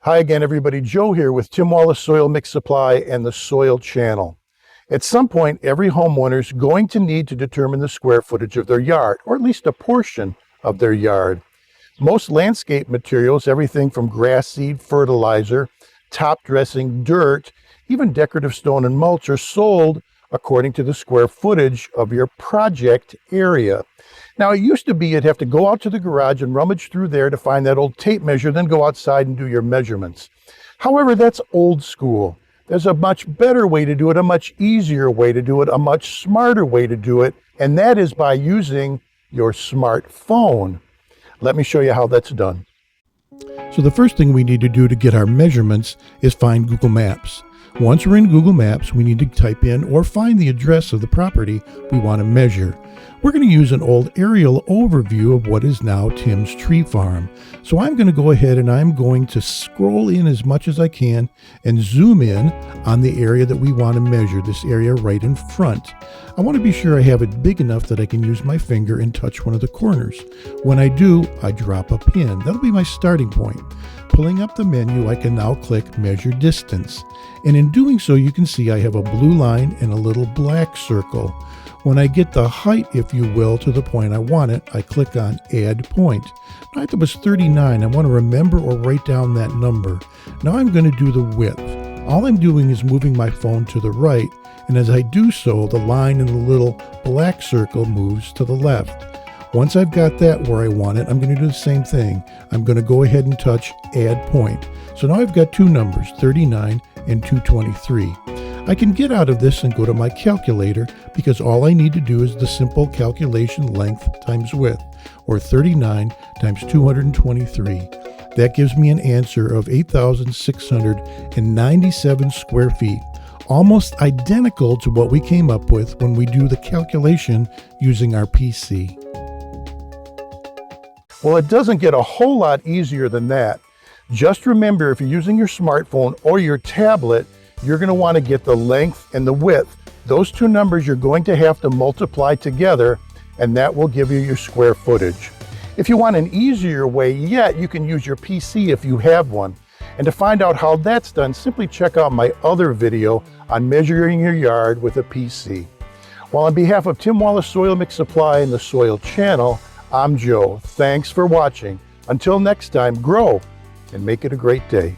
Hi again, everybody. Joe here with Tim Wallace Soil Mix Supply and the Soil Channel. At some point, every homeowner is going to need to determine the square footage of their yard, or at least a portion of their yard. Most landscape materials, everything from grass seed, fertilizer, top dressing, dirt, even decorative stone and mulch, are sold according to the square footage of your project area. Now, it used to be you'd have to go out to the garage and rummage through there to find that old tape measure, then go outside and do your measurements. However, that's old school. There's a much better way to do it, a much easier way to do it, a much smarter way to do it, and that is by using your smartphone. Let me show you how that's done. So the first thing we need to do to get our measurements is find Google Maps. Once we're in Google Maps, we need to type in or find the address of the property we want to measure. We're going to use an old aerial overview of what is now Tim's Tree Farm. So I'm going to go ahead and I'm going to scroll in as much as I can and zoom in on the area that we want to measure, this area right in front. I want to be sure I have it big enough that I can use my finger and touch one of the corners. When I do, I drop a pin. That'll be my starting point. Pulling up the menu, I can now click Measure Distance. And in doing so, you can see I have a blue line and a little black circle. When I get the height, if you will, to the point I want it, I click on Add Point. Now, that was 39. I want to remember or write down that number. Now I'm going to do the width. All I'm doing is moving my phone to the right, and as I do so, the line in the little black circle moves to the left. Once I've got that where I want it, I'm going to do the same thing. I'm going to go ahead and touch Add Point. So now I've got two numbers, 39 and 223. I can get out of this and go to my calculator because all I need to do is the simple calculation length times width, or 39 times 223. That gives me an answer of 8,697 square feet, almost identical to what we came up with when we do the calculation using our PC. Well, it doesn't get a whole lot easier than that. Just remember, if you're using your smartphone or your tablet, you're going to want to get the length and the width. Those two numbers you're going to have to multiply together, and that will give you your square footage. If you want an easier way yet, you can use your PC if you have one. And to find out how that's done, simply check out my other video on measuring your yard with a PC. Well, on behalf of Tim Wallace Soil Mix Supply and the Soil Channel, I'm Joe. Thanks for watching. Until next time, grow and make it a great day.